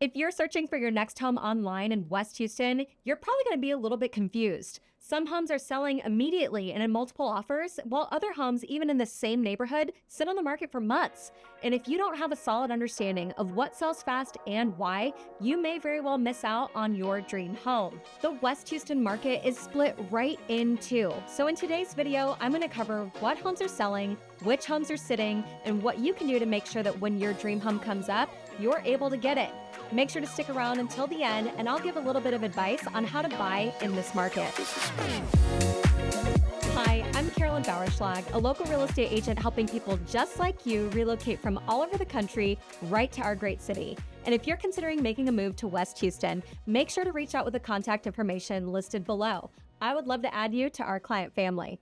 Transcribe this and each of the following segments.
If you're searching for your next home online in West Houston, you're probably going to be a little bit confused. Some homes are selling immediately and in multiple offers, while other homes, even in the same neighborhood, sit on the market for months. And if you don't have a solid understanding of what sells fast and why, you may very well miss out on your dream home. The West Houston market is split right in two. So in today's video, I'm going to cover what homes are selling, which homes are sitting, and what you can do to make sure that when your dream home comes up, you're able to get it. Make sure to stick around until the end, and I'll give a little bit of advice on how to buy in this market. Hi, I'm Carolyn Bauerschlag, a local real estate agent helping people just like you relocate from all over the country right to our great city. And if you're considering making a move to West Houston, make sure to reach out with the contact information listed below. I would love to add you to our client family.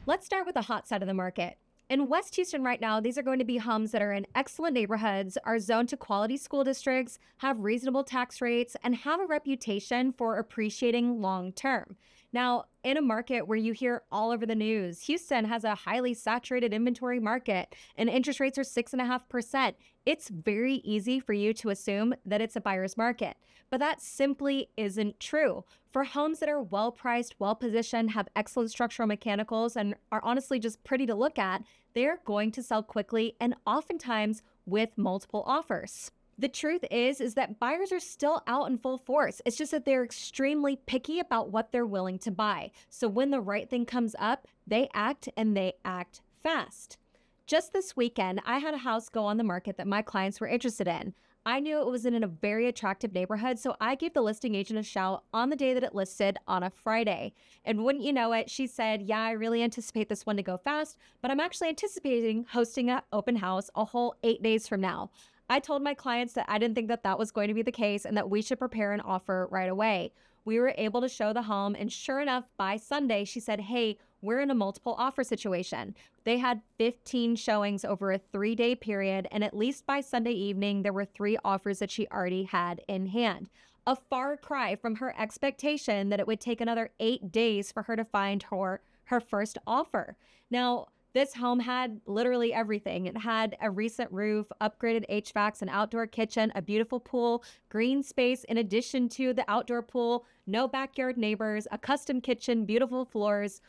Let's start with the hot side of the market. In West Houston right now, these are going to be homes that are in excellent neighborhoods, are zoned to quality school districts, have reasonable tax rates, and have a reputation for appreciating long term. Now, in a market where you hear all over the news, Houston has a highly saturated inventory market and interest rates are 6.5%. It's very easy for you to assume that it's a buyer's market, but that simply isn't true. For homes that are well priced, well positioned, have excellent structural mechanicals, and are honestly just pretty to look at, they're going to sell quickly and oftentimes with multiple offers. The truth is that buyers are still out in full force. It's just that they're extremely picky about what they're willing to buy. So when the right thing comes up, they act and they act fast. Just this weekend, I had a house go on the market that my clients were interested in. I knew it was in a very attractive neighborhood, so I gave the listing agent a shout on the day that it listed on a Friday. And wouldn't you know it, she said, yeah, I really anticipate this one to go fast, but I'm actually anticipating hosting an open house a whole 8 days from now. I told my clients that I didn't think that that was going to be the case and that we should prepare an offer right away. We were able to show the home, and sure enough, by Sunday, she said, hey, we're in a multiple offer situation. They had 15 showings over a 3-day period, and at least by Sunday evening, there were 3 offers that she already had in hand. A far cry from her expectation that it would take another 8 days for her to find her first offer. Now, this home had literally everything. It had a recent roof, upgraded HVACs, an outdoor kitchen, a beautiful pool, green space in addition to the outdoor pool, no backyard neighbors, a custom kitchen, beautiful floors.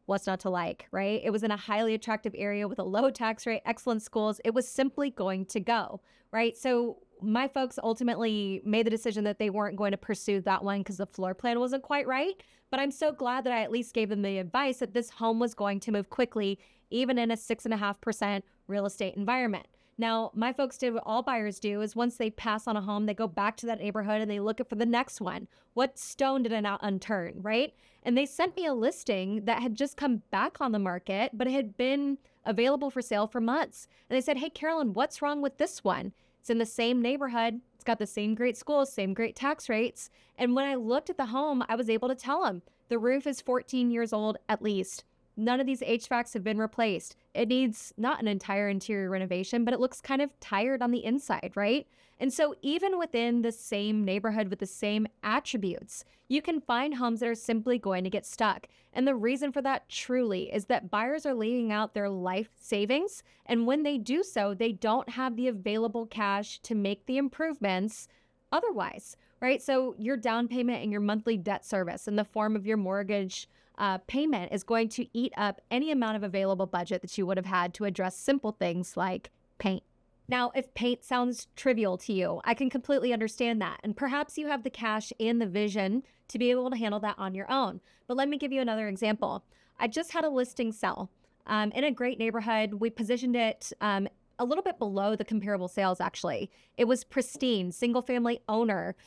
What's not to like, right? It was in a highly attractive area with a low tax rate, excellent schools. It was simply going to go, right? So my folks ultimately made the decision that they weren't going to pursue that one because the floor plan wasn't quite right. But I'm so glad that I at least gave them the advice that this home was going to move quickly, even in a 6.5% real estate environment. Now, my folks did what all buyers do is once they pass on a home, they go back to that neighborhood and they look for the next one. What stone did I not unturned, right? And they sent me a listing that had just come back on the market, but it had been available for sale for months. And they said, hey, Carolyn, what's wrong with this one? It's in the same neighborhood. It's got the same great schools, same great tax rates. And when I looked at the home, I was able to tell them the roof is 14 years old at least. None of these HVACs have been replaced. It needs not an entire interior renovation, but it looks kind of tired on the inside, right? And so even within the same neighborhood with the same attributes, you can find homes that are simply going to get stuck. And the reason for that truly is that buyers are leaving out their life savings. And when they do so, they don't have the available cash to make the improvements otherwise, right? So your down payment and your monthly debt service in the form of your mortgage payment is going to eat up any amount of available budget that you would have had to address simple things like paint. Now, if paint sounds trivial to you, I can completely understand that. And perhaps you have the cash and the vision to be able to handle that on your own. But let me give you another example. I just had a listing sell in a great neighborhood. We positioned it a little bit below the comparable sales, actually. It was pristine, single family owner,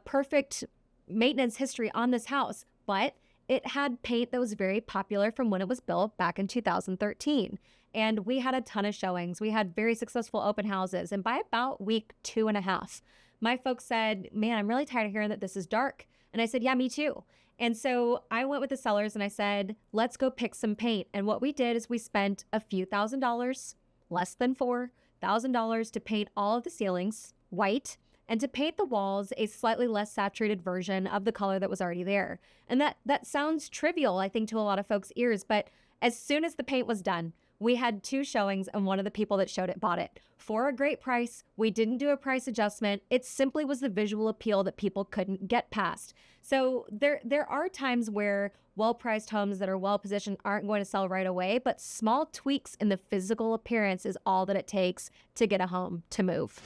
perfect maintenance history on this house, but it had paint that was very popular from when it was built back in 2013. And we had a ton of showings. We had very successful open houses. And by about week 2.5, my folks said, man, I'm really tired of hearing that this is dark. And I said, yeah, me too. And so I went with the sellers and I said, let's go pick some paint. And what we did is we spent a few $1,000s, less than $4,000 to paint all of the ceilings white and to paint the walls a slightly less saturated version of the color that was already there. And that sounds trivial, I think, to a lot of folks' ears, but as soon as the paint was done, We had 2 showings, and one of the people that showed it bought it for a great price. We didn't do a price adjustment. It simply was the visual appeal that people couldn't get past. So there are times where well-priced homes that are well-positioned aren't going to sell right away, but small tweaks in the physical appearance is all that it takes to get a home to move.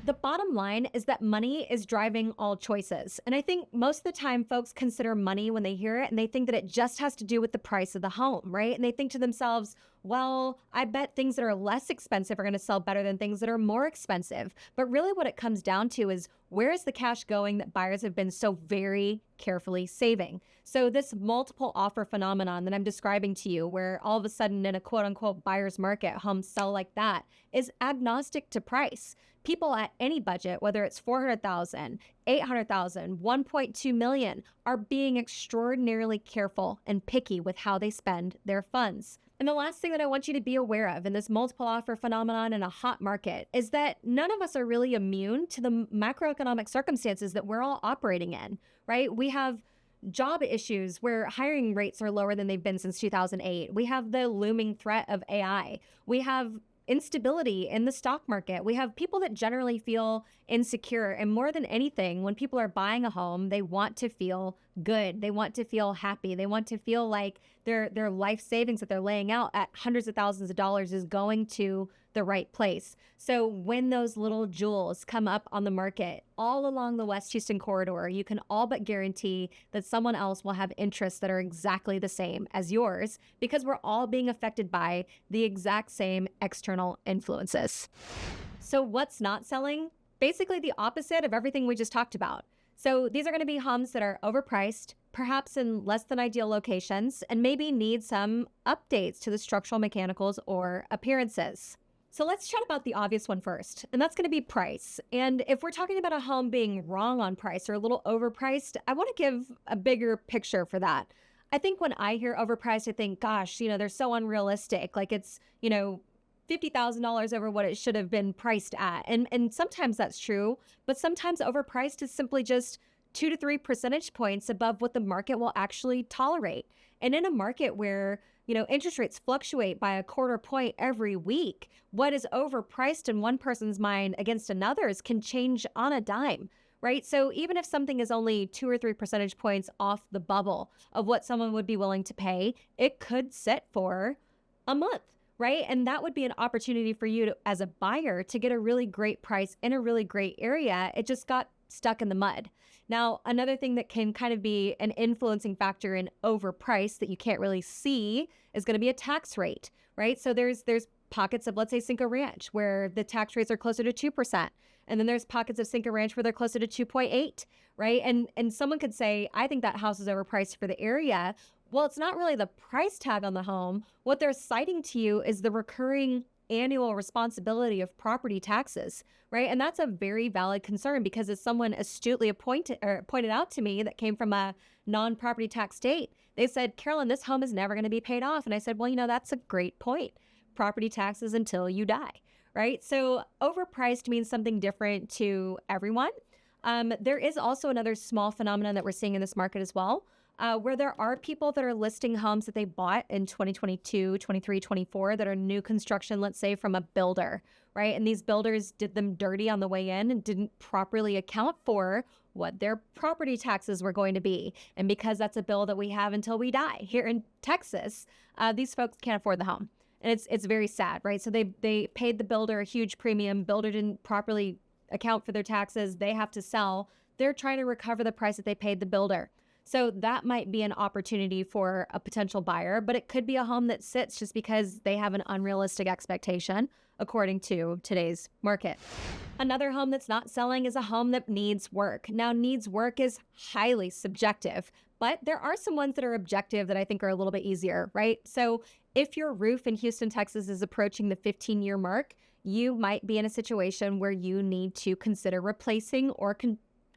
The bottom line is that money is driving all choices. And I think most of the time folks consider money when they hear it, and they think that it just has to do with the price of the home, right? And they think to themselves, well, I bet things that are less expensive are going to sell better than things that are more expensive. But really what it comes down to is, where is the cash going that buyers have been so very carefully saving? So this multiple offer phenomenon that I'm describing to you, where all of a sudden in a quote unquote buyer's market, homes sell like that, is agnostic to price. People at any budget, whether it's 400,000, 800,000, 1.2 million, are being extraordinarily careful and picky with how they spend their funds. And the last thing that I want you to be aware of in this multiple offer phenomenon in a hot market is that none of us are really immune to the macroeconomic circumstances that we're all operating in, right? We have job issues where hiring rates are lower than they've been since 2008. We have the looming threat of AI. We have instability in the stock market. We have people that generally feel insecure. And more than anything, when people are buying a home, they want to feel good. They want to feel happy. They want to feel like their life savings that they're laying out at hundreds of thousands of dollars is going to the right place. So when those little jewels come up on the market all along the West Houston corridor, you can all but guarantee that someone else will have interests that are exactly the same as yours, because we're all being affected by the exact same external influences. So what's not selling? Basically the opposite of everything we just talked about. So these are going to be homes that are overpriced, perhaps in less than ideal locations, and maybe need some updates to the structural mechanicals or appearances. So let's chat about the obvious one first, and that's going to be price. And if we're talking about a home being wrong on price or a little overpriced, I want to give a bigger picture for that. I think when I hear overpriced, I think, gosh, they're so unrealistic. Like it's, $50,000 over what it should have been priced at. And sometimes that's true, but sometimes overpriced is simply just 2 to 3 percentage points above what the market will actually tolerate. And in a market where, interest rates fluctuate by a quarter point every week, what is overpriced in one person's mind against another's can change on a dime, right? So even if something is only 2 or 3 percentage points off the bubble of what someone would be willing to pay, it could sit for a month, right? And that would be an opportunity for you to, as a buyer, to get a really great price in a really great area. It just got stuck in the mud. Now, another thing that can kind of be an influencing factor in overpriced that you can't really see is going to be a tax rate, right? So there's pockets of, let's say, Cinco Ranch, where the tax rates are closer to 2%. And then there's pockets of Cinco Ranch where they're closer to 2.8, right? And someone could say, I think that house is overpriced for the area. Well, it's not really the price tag on the home. What they're citing to you is the recurring annual responsibility of property taxes, right? And that's a very valid concern, because as someone astutely pointed out to me that came from a non-property tax state, they said, Carolyn, this home is never going to be paid off. And I said, well, that's a great point. Property taxes until you die, right? So overpriced means something different to everyone. There is also another small phenomenon that we're seeing in this market as well, where there are people that are listing homes that they bought in 2022, 23, 24 that are new construction, let's say from a builder, right? And these builders did them dirty on the way in and didn't properly account for what their property taxes were going to be. And because that's a bill that we have until we die here in Texas, these folks can't afford the home. And it's very sad, right? So they paid the builder a huge premium. Builder didn't properly account for their taxes. They have to sell. They're trying to recover the price that they paid the builder. So that might be an opportunity for a potential buyer, but it could be a home that sits just because they have an unrealistic expectation according to today's market. Another home that's not selling is a home that needs work. Now, needs work is highly subjective, but there are some ones that are objective that I think are a little bit easier, right? So if your roof in Houston, Texas is approaching the 15-year mark, you might be in a situation where you need to consider replacing or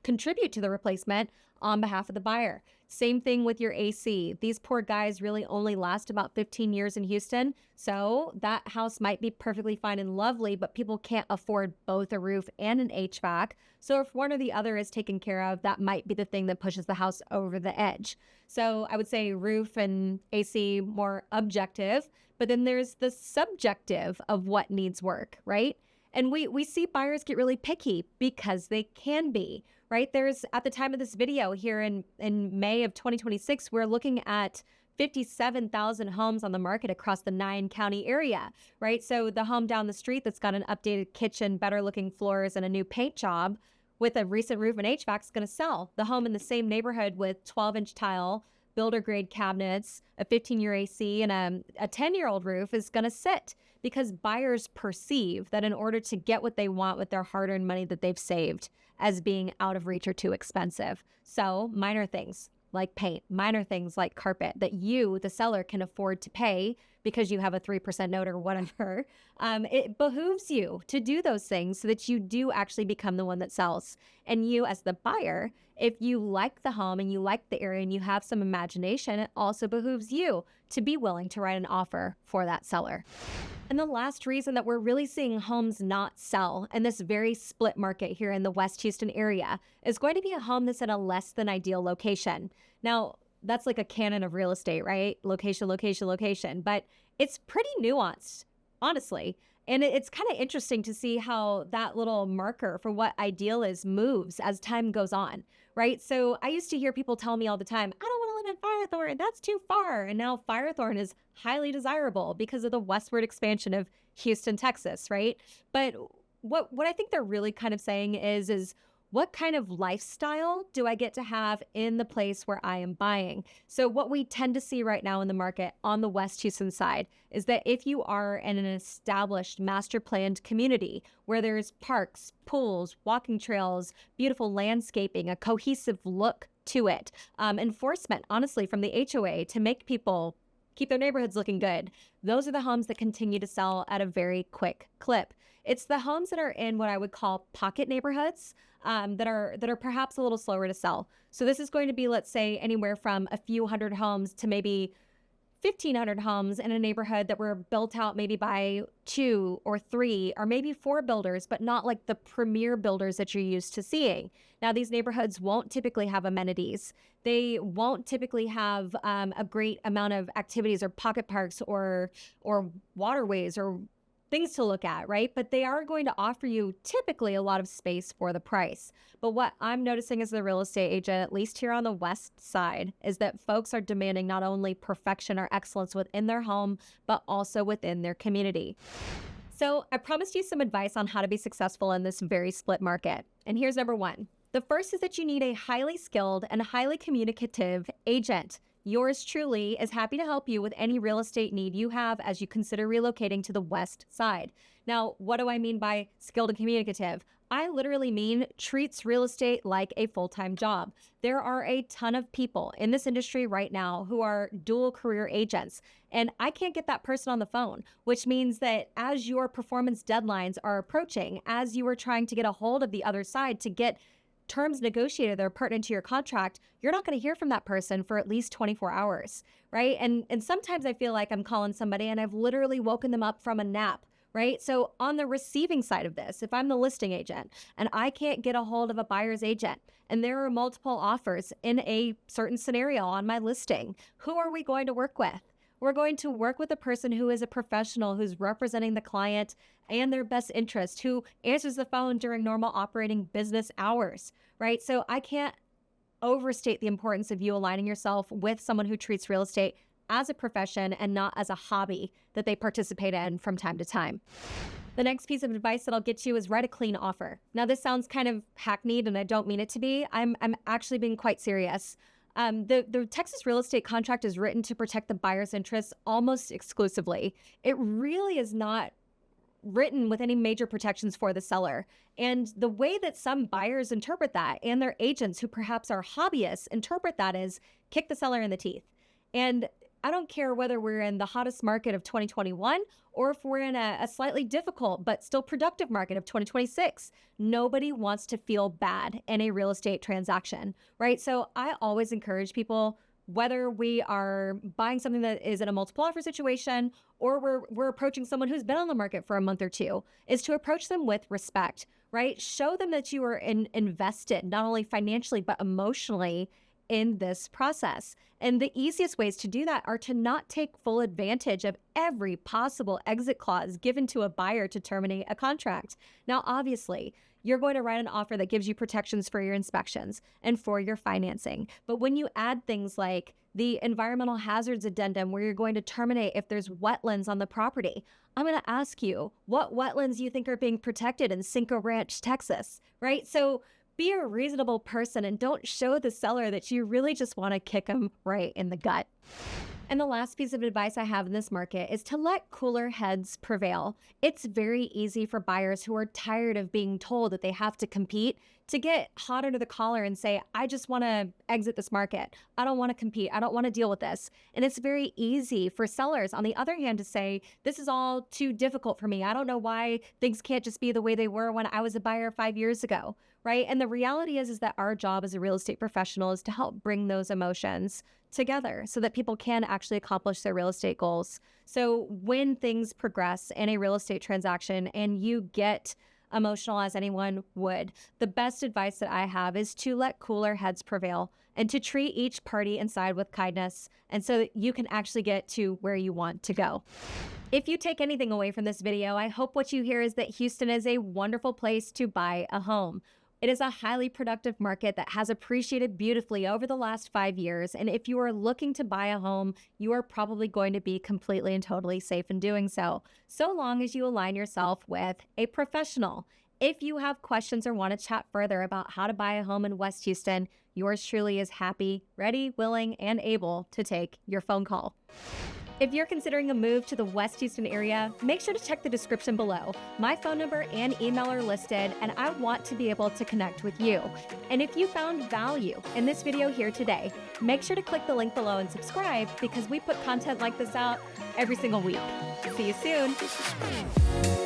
contribute to the replacement on behalf of the buyer. Same thing with your AC. These poor guys really only last about 15 years in Houston. So that house might be perfectly fine and lovely, but people can't afford both a roof and an HVAC. So if one or the other is taken care of, that might be the thing that pushes the house over the edge. So I would say roof and AC more objective, but then there's the subjective of what needs work, right? And we see buyers get really picky because they can be, right? There's, at the time of this video here in May of 2026, we're looking at 57,000 homes on the market across the 9-county area, right? So the home down the street that's got an updated kitchen, better looking floors, and a new paint job with a recent roof and HVAC is going to sell. The home in the same neighborhood with 12-inch tile, builder grade cabinets, a 15-year AC, and a 10-year-old roof is going to sit, because buyers perceive that in order to get what they want with their hard-earned money that they've saved as being out of reach or too expensive. So minor things like paint, minor things like carpet that you, the seller, can afford to pay because you have a 3% note or whatever. It behooves you to do those things so that you do actually become the one that sells. And you, as the buyer, if you like the home and you like the area and you have some imagination, it also behooves you to be willing to write an offer for that seller. And the last reason that we're really seeing homes not sell in this very split market here in the West Houston area is going to be a home that's in a less than ideal location. Now, that's like a canon of real estate, right? Location, location, location. But it's pretty nuanced, honestly. And it's kind of interesting to see how that little marker for what ideal is moves as time goes on, right? So I used to hear people tell me all the time, I don't want to live in Firethorn, that's too far. And now Firethorn is highly desirable because of the westward expansion of Houston, Texas, right? But what I think they're really kind of saying is what kind of lifestyle do I get to have in the place where I am buying? So what we tend to see right now in the market on the West Houston side is that if you are in an established master planned community where there's parks, pools, walking trails, beautiful landscaping, a cohesive look to it, enforcement, honestly, from the HOA to make people keep their neighborhoods looking good, those are the homes that continue to sell at a very quick clip. It's the homes that are in what I would call pocket neighborhoods, that are perhaps a little slower to sell. So this is going to be, let's say, anywhere from a few hundred homes to maybe 1,500 homes in a neighborhood that were built out maybe by 2 or 3 or maybe 4 builders, but not like the premier builders that you're used to seeing. Now, these neighborhoods won't typically have amenities. They won't typically have a great amount of activities or pocket parks or waterways or things to look at, right? But they are going to offer you typically a lot of space for the price. But what I'm noticing as the real estate agent, at least here on the west side, is that folks are demanding not only perfection or excellence within their home, but also within their community. So I promised you some advice on how to be successful in this very split market. And here's number 1. The first is that you need a highly skilled and highly communicative agent. Yours truly is happy to help you with any real estate need you have as you consider relocating to the west side. Now, what do I mean by skilled and communicative? I literally mean treats real estate like a full-time job. There are a ton of people in this industry right now who are dual career agents, and I can't get that person on the phone, which means that as your performance deadlines are approaching, as you are trying to get a hold of the other side to get terms negotiated that are pertinent to your contract, you're not going to hear from that person for at least 24 hours, right? And sometimes I feel like I'm calling somebody and I've literally woken them up from a nap, right? So on the receiving side of this, if I'm the listing agent and I can't get a hold of a buyer's agent and there are multiple offers in a certain scenario on my listing, who are we going to work with? We're going to work with a person who is a professional, who's representing the client and their best interest, who answers the phone during normal operating business hours, right? So I can't overstate the importance of you aligning yourself with someone who treats real estate as a profession and not as a hobby that they participate in from time to time. The next piece of advice that I'll get you is write a clean offer. Now, this sounds kind of hackneyed and I don't mean it to be. I'm actually being quite serious. The Texas real estate contract is written to protect the buyer's interests almost exclusively. It really is not written with any major protections for the seller. And the way that some buyers interpret that and their agents who perhaps are hobbyists interpret that is kick the seller in the teeth. And I don't care whether we're in the hottest market of 2021 or if we're in a slightly difficult but still productive market of 2026. Nobody wants to feel bad in a real estate transaction, right? So I always encourage people, whether we are buying something that is in a multiple offer situation or we're approaching someone who's been on the market for a month or two, is to approach them with respect, right? Show them that you are invested, not only financially, but emotionally in this process. And the easiest ways to do that are to not take full advantage of every possible exit clause given to a buyer to terminate a contract. Now, obviously, you're going to write an offer that gives you protections for your inspections and for your financing. But when you add things like the environmental hazards addendum, where you're going to terminate if there's wetlands on the property, I'm going to ask you what wetlands you think are being protected in Cinco Ranch, Texas, right? So be a reasonable person and don't show the seller that you really just want to kick them right in the gut. And the last piece of advice I have in this market is to let cooler heads prevail. It's very easy for buyers who are tired of being told that they have to compete to get hot under the collar and say, I just want to exit this market. I don't want to compete. I don't want to deal with this. And it's very easy for sellers, on the other hand, to say, this is all too difficult for me. I don't know why things can't just be the way they were when I was a buyer 5 years ago, right? And the reality is that our job as a real estate professional is to help bring those emotions together so that people can actually accomplish their real estate goals. So when things progress in a real estate transaction and you get emotional, as anyone would, the best advice that I have is to let cooler heads prevail and to treat each party inside with kindness, and so that you can actually get to where you want to go. If you take anything away from this video, I hope what you hear is that Houston is a wonderful place to buy a home. It is a highly productive market that has appreciated beautifully over the last 5 years. And if you are looking to buy a home, you are probably going to be completely and totally safe in doing so long as you align yourself with a professional. If you have questions or want to chat further about how to buy a home in West Houston, yours truly is happy, ready, willing, and able to take your phone call. If you're considering a move to the West Houston area, make sure to check the description below. My phone number and email are listed, and I want to be able to connect with you. And if you found value in this video here today, make sure to click the link below and subscribe, because we put content like this out every single week. See you soon.